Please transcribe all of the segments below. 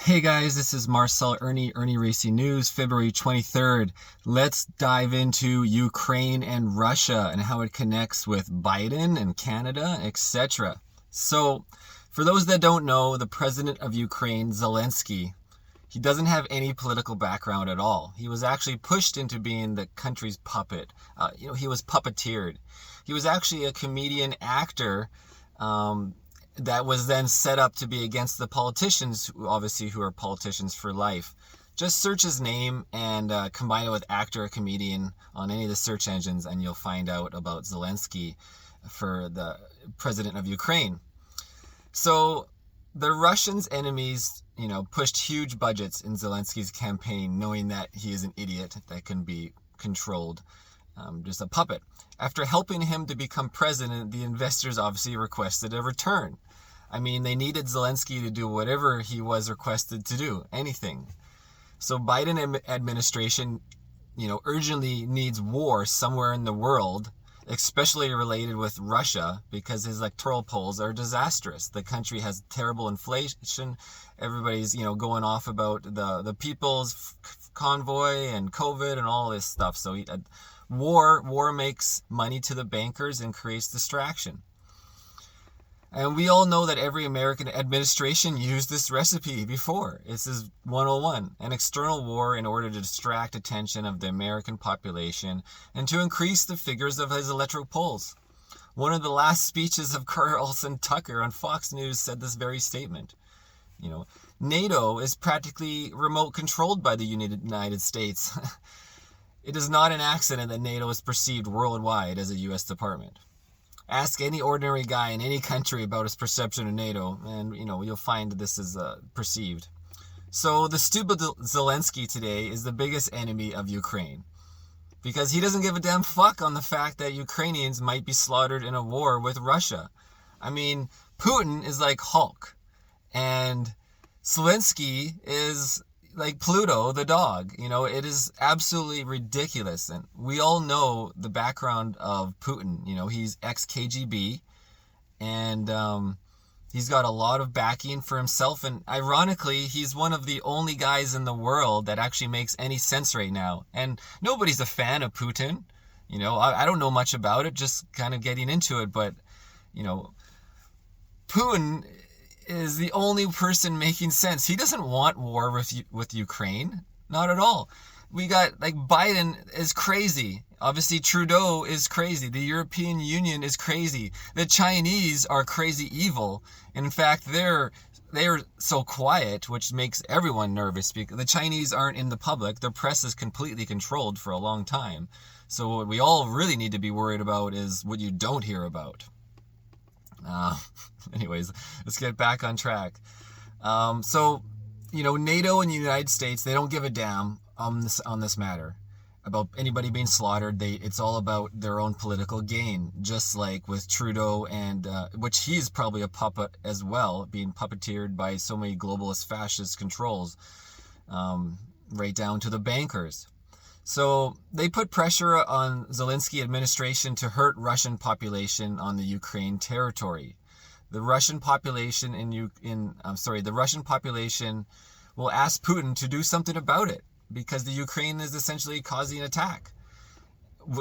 Hey guys, this is Marcel Irnie, Irnieracing News, February 23rd. Let's dive into Ukraine and Russia and how it connects with Biden and Canada, etc. So, for those that don't know, the president of Ukraine, Zelenskyy, he doesn't have any political background at all. He was actually pushed into being the country's puppet. He was puppeteered. He was actually a comedian actor, that was then set up to be against the politicians, who are politicians for life. Just search his name and combine it with actor or comedian on any of the search engines, and you'll find out about Zelenskyy for the president of Ukraine. So the Russians' enemies, pushed huge budgets in Zelenskyy's campaign, knowing that he is an idiot that can be controlled, just a puppet. After helping him to become president, the investors obviously requested a return. I mean, they needed Zelenskyy to do whatever he was requested to do, anything. So Biden administration, urgently needs war somewhere in the world, especially related with Russia, because his electoral polls are disastrous. The country has terrible inflation. Everybody's, going off about the People's Convoy and COVID and all this stuff. So war makes money to the bankers and creates distraction. And we all know that every American administration used this recipe before. This is 101, an external war in order to distract attention of the American population and to increase the figures of his electoral polls. One of the last speeches of Carlson Tucker on Fox News said this very statement. NATO is practically remote controlled by the United States. It is not an accident that NATO is perceived worldwide as a U.S. department. Ask any ordinary guy in any country about his perception of NATO, and you'll find this is perceived. So the stupid Zelenskyy today is the biggest enemy of Ukraine, because he doesn't give a damn fuck on the fact that Ukrainians might be slaughtered in a war with Russia. I mean, Putin is like Hulk, and Zelenskyy is like Pluto the dog. It is absolutely ridiculous. And we all know the background of Putin. He's ex-KGB, and he's got a lot of backing for himself. And ironically, he's one of the only guys in the world that actually makes any sense right now. And nobody's a fan of Putin. I don't know much about it, just kind of getting into it. But, Putin is the only person making sense. He doesn't want war with Ukraine. Not at all. We got, Biden is crazy. Obviously, Trudeau is crazy. The European Union is crazy. The Chinese are crazy evil. In fact, they're so quiet, which makes everyone nervous, because the Chinese aren't in the public. Their press is completely controlled for a long time. So what we all really need to be worried about is what you don't hear about. Anyways, let's get back on track. So, NATO and the United States, they don't give a damn on this matter about anybody being slaughtered. It's all about their own political gain, just like with Trudeau, and which he's probably a puppet as well, being puppeteered by so many globalist fascist controls, right down to the bankers. So they put pressure on Zelenskyy administration to hurt Russian population on the Ukraine territory. The Russian population the Russian population will ask Putin to do something about it, because the Ukraine is essentially causing attack,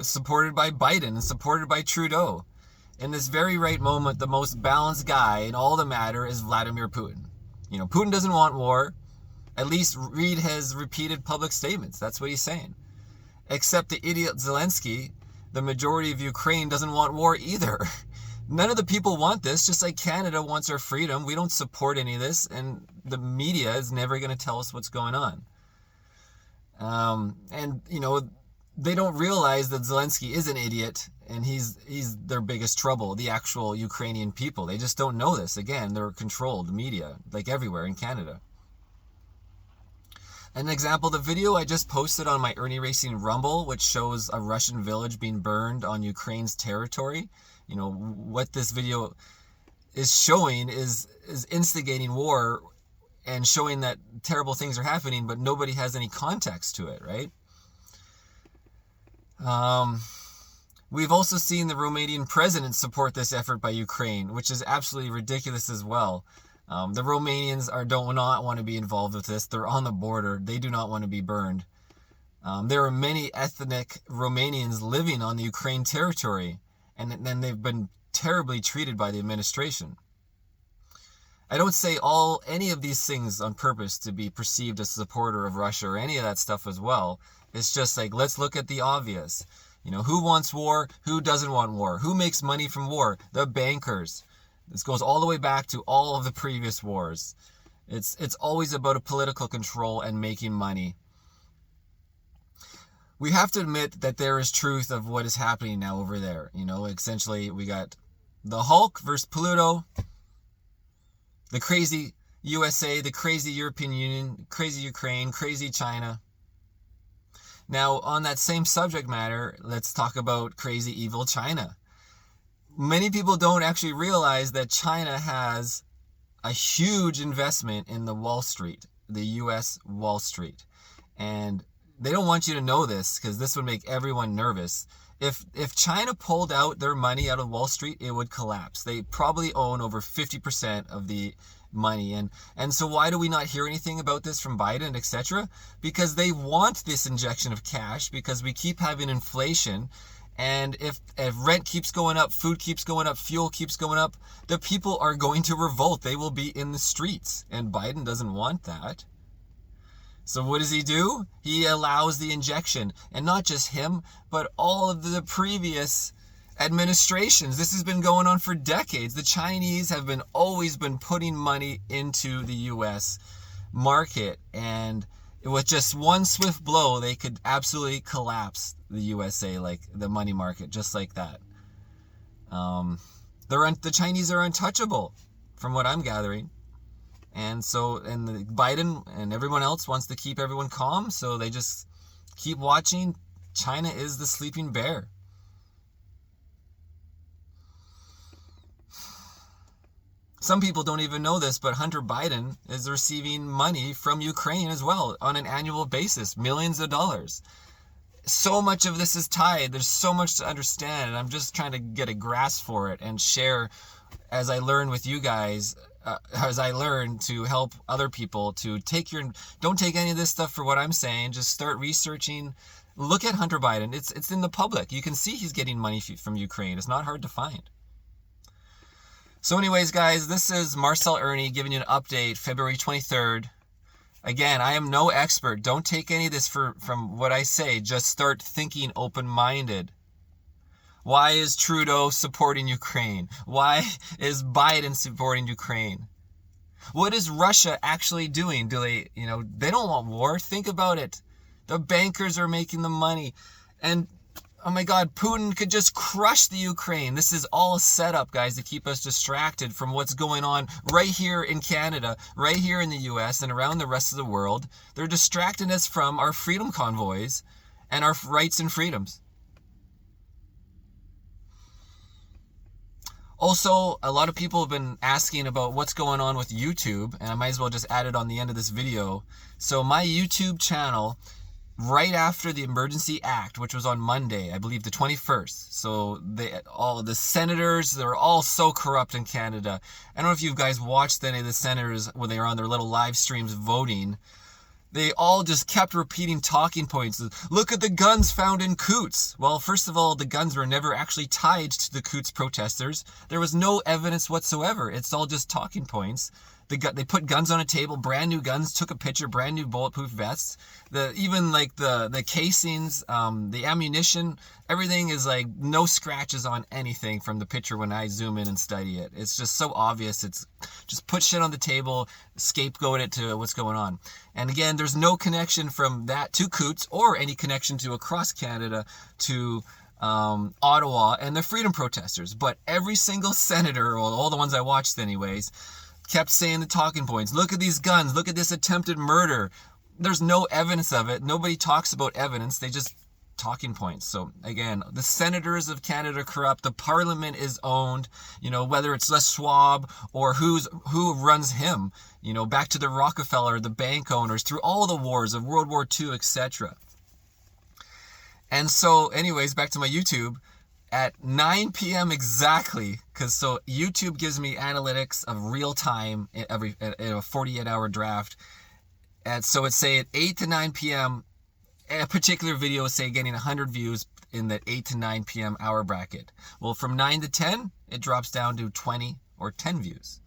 supported by Biden and supported by Trudeau. In this very right moment, the most balanced guy in all the matter is Vladimir Putin. Putin doesn't want war. At least read his repeated public statements. That's what he's saying. Except the idiot Zelenskyy, the majority of Ukraine doesn't want war either. None of the people want this, just like Canada wants our freedom. We don't support any of this, and the media is never going to tell us what's going on. They don't realize that Zelenskyy is an idiot, and he's their biggest trouble, the actual Ukrainian people. They just don't know this. Again, they're controlled media, like everywhere in Canada. An example, the video I just posted on my Irnieracing Rumble, which shows a Russian village being burned on Ukraine's territory. What this video is showing is instigating war and showing that terrible things are happening, but nobody has any context to it, right? We've also seen the Romanian president support this effort by Ukraine, which is absolutely ridiculous as well. The Romanians do not want to be involved with this. They're on the border. They do not want to be burned. There are many ethnic Romanians living on the Ukraine territory, and then they've been terribly treated by the administration. I don't say any of these things on purpose to be perceived as a supporter of Russia or any of that stuff as well. It's just like, let's look at the obvious. Who wants war? Who doesn't want war? Who makes money from war? The bankers. This goes all the way back to all of the previous wars. It's always about a political control and making money. We have to admit that there is truth of what is happening now over there. Essentially we got the Hulk versus Pluto, the crazy USA, the crazy European Union, crazy Ukraine, crazy China. Now, on that same subject matter, let's talk about crazy evil China. Many people don't actually realize that China has a huge investment in the Wall Street, the US Wall Street. And they don't want you to know this because this would make everyone nervous. If China pulled out their money out of Wall Street, it would collapse. They probably own over 50% of the money. And so why do we not hear anything about this from Biden, etc.? Because they want this injection of cash, because we keep having inflation. And if rent keeps going up, food keeps going up, fuel keeps going up, the people are going to revolt. They will be in the streets. And Biden doesn't want that. So what does he do? He allows the injection. And not just him, but all of the previous administrations. This has been going on for decades. The Chinese have always been putting money into the US market. And with just one swift blow, they could absolutely collapse the USA, like the money market, just like that. The Chinese are untouchable, from what I'm gathering. And Biden and everyone else wants to keep everyone calm, so they just keep watching. China is the sleeping bear. Some people don't even know this, but Hunter Biden is receiving money from Ukraine as well on an annual basis, millions of dollars. So much of this is tied. There's so much to understand, and I'm just trying to get a grasp for it and share as I learn with you guys, as I learn to help other people to don't take any of this stuff for what I'm saying. Just start researching. Look at Hunter Biden. It's in the public. You can see he's getting money from Ukraine. It's not hard to find. So anyways, guys, this is Marcel Irnie giving you an update, February 23rd. Again, I am no expert. Don't take any of this from what I say. Just start thinking open-minded. Why is Trudeau supporting Ukraine? Why is Biden supporting Ukraine? What is Russia actually doing? They don't want war. Think about it. The bankers are making the money. And oh my God, Putin could just crush the Ukraine. This is all a setup, guys, to keep us distracted from what's going on right here in Canada, right here in the US, and around the rest of the world. They're distracting us from our freedom convoys and our rights and freedoms. Also, a lot of people have been asking about what's going on with YouTube, and I might as well just add it on the end of this video. So my YouTube channel, right after the Emergency Act, which was on Monday, I believe the 21st. So all the senators, they're all so corrupt in Canada. I don't know if you guys watched any of the senators when they were on their little live streams voting. They all just kept repeating talking points. Look at the guns found in Coots. Well, first of all, the guns were never actually tied to the Coots protesters. There was no evidence whatsoever. It's all just talking points. They put guns on a table, brand new guns, took a picture, brand new bulletproof vests. Even like the casings, the ammunition, everything is like no scratches on anything from the picture when I zoom in and study it. It's just so obvious. It's just put shit on the table, scapegoat it to what's going on. And again, there's no connection from that to Coots or any connection to across Canada to Ottawa and the freedom protesters. But every single senator, or all the ones I watched anyways, kept saying the talking points. Look at these guns. Look at this attempted murder. There's no evidence of it. Nobody talks about evidence. They just talking points. So again, the senators of Canada are corrupt. The parliament is owned, whether it's Les Schwab or who runs him, back to the Rockefeller, the bank owners, through all the wars of World War II, etc. And so anyways, back to my YouTube. at 9 p.m. exactly, because so YouTube gives me analytics of real time every a 48-hour draft. And so it's say at 8 to 9 p.m. a particular video is say getting 100 views in the 8 to 9 p.m. hour bracket. Well, from 9 to 10, it drops down to 20 or 10 views.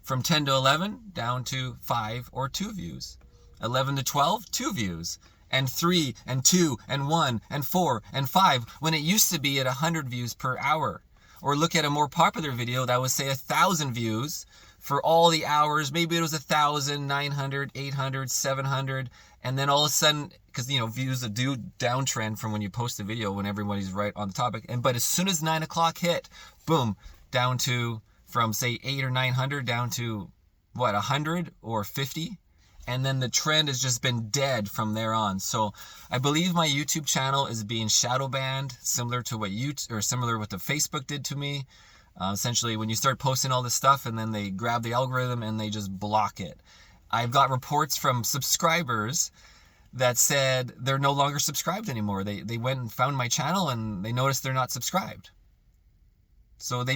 From 10 to 11, down to 5 or 2 views. 11 to 12, 2 views. And 3 and 2 and 1 and 4 and 5 when it used to be at 100 views per hour. Or look at a more popular video that was say 1,000 views for all the hours. Maybe it was 1,000, 900, 800, 700, and then all of a sudden, because you know views do downtrend from when you post a video when everybody's right on the topic. But as soon as 9 o'clock hit, boom, down to from say 800 or 900 down to what, 100 or 50. And then the trend has just been dead from there on. So I believe my YouTube channel is being shadow banned, similar to what similar what the Facebook did to me. Essentially, when you start posting all this stuff, and then they grab the algorithm and they just block it. I've got reports from subscribers that said they're no longer subscribed anymore. They went and found my channel and they noticed they're not subscribed. So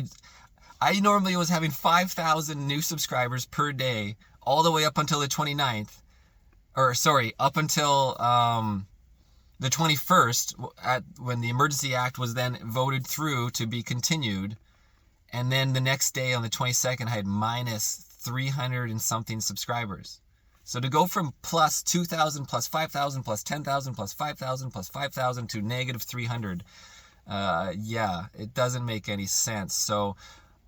I normally was having 5,000 new subscribers per day, all the way up until the 29th, or sorry, up until the 21st, when the Emergency Act was then voted through to be continued. And then the next day on the 22nd, I had minus 300 and something subscribers. So to go from plus 2,000, plus 5,000, plus 10,000, plus 5,000, plus 5,000 to negative 300, yeah, it doesn't make any sense. So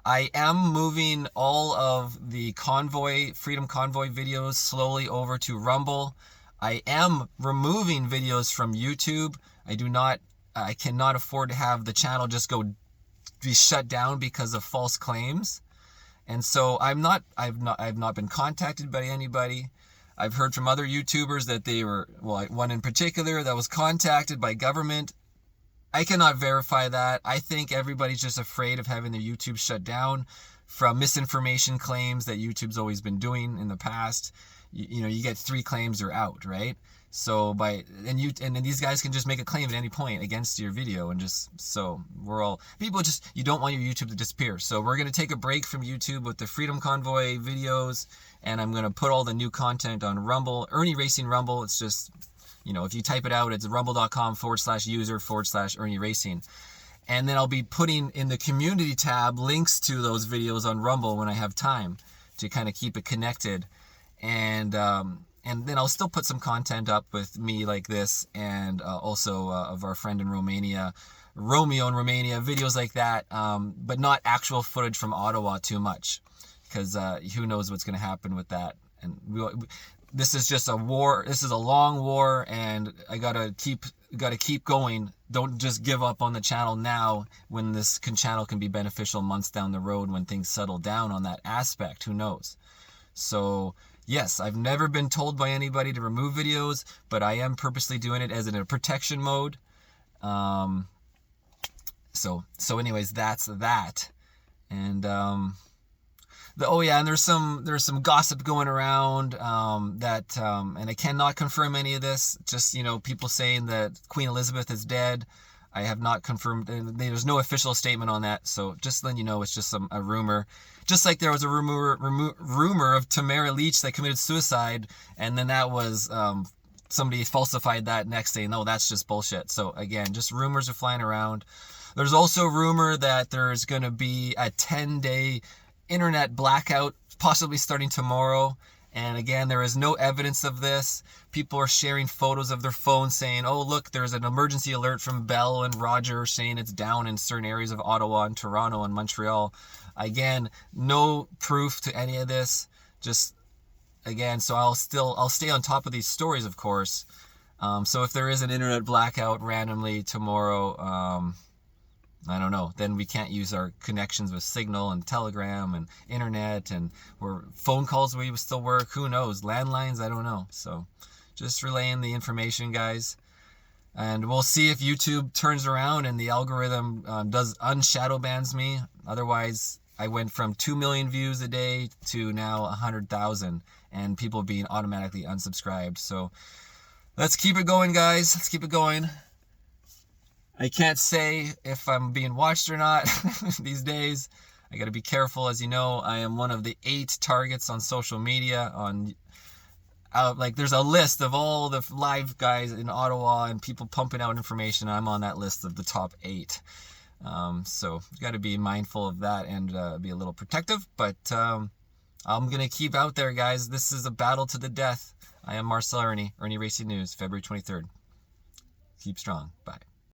I am moving all of the Freedom Convoy videos slowly over to Rumble. I am removing videos from YouTube. I cannot afford to have the channel just be shut down because of false claims. And so I've not been contacted by anybody. I've heard from other YouTubers that they were, well, one in particular that was contacted by government. I cannot verify that. I think everybody's just afraid of having their YouTube shut down from misinformation claims that YouTube's always been doing in the past. You know, you get 3 claims, you're out, right? So and then these guys can just make a claim at any point against your video, and just so you don't want your YouTube to disappear. So we're gonna take a break from YouTube with the Freedom Convoy videos, and I'm gonna put all the new content on Rumble, Irnieracing Rumble. It's just, you know, if you type it out, it's rumble.com/user/Irnieracing. And then I'll be putting in the community tab links to those videos on Rumble when I have time to kind of keep it connected. And then I'll still put some content up with me like this, and also of our friend in Romania, Romeo in Romania, videos like that, but not actual footage from Ottawa too much, because who knows what's going to happen with that. And this is just a war. This is a long war, and I gotta keep going. Don't just give up on the channel now when this channel can be beneficial months down the road when things settle down on that aspect. Who knows? So yes, I've never been told by anybody to remove videos, but I am purposely doing it as in a protection mode. So anyways, that's that. And and there's some gossip going around and I cannot confirm any of this. Just, you know, people saying that Queen Elizabeth is dead. I have not confirmed. There's no official statement on that. So just letting you know, it's just a rumor. Just like there was a rumor of Tamara Leach that committed suicide, and then that was somebody falsified that next day. No, that's just bullshit. So again, just rumors are flying around. There's also rumor that there's going to be a 10-day internet blackout, possibly starting tomorrow. And again, there is no evidence of this. People are sharing photos of their phones saying, oh, look, there's an emergency alert from Bell and Roger saying it's down in certain areas of Ottawa and Toronto and Montreal. Again, no proof to any of this. Just, again, so I'll stay on top of these stories, of course. So if there is an internet blackout randomly tomorrow, I don't know, then we can't use our connections with Signal and Telegram and internet, and where phone calls will still work. Who knows? Landlines, I don't know. So just relaying the information, guys. And we'll see if YouTube turns around and the algorithm does unshadow bans me. Otherwise, I went from 2 million views a day to now 100,000, and people being automatically unsubscribed. So let's keep it going, guys. Let's keep it going. I can't say if I'm being watched or not these days. I got to be careful. As you know, I am one of the 8 targets on social media. Like, there's a list of all the live guys in Ottawa and people pumping out information. I'm on that list of the top 8. So you got to be mindful of that and be a little protective. But I'm going to keep out there, guys. This is a battle to the death. I am Marcel Irnie, Irnieracing News, February 23rd. Keep strong. Bye.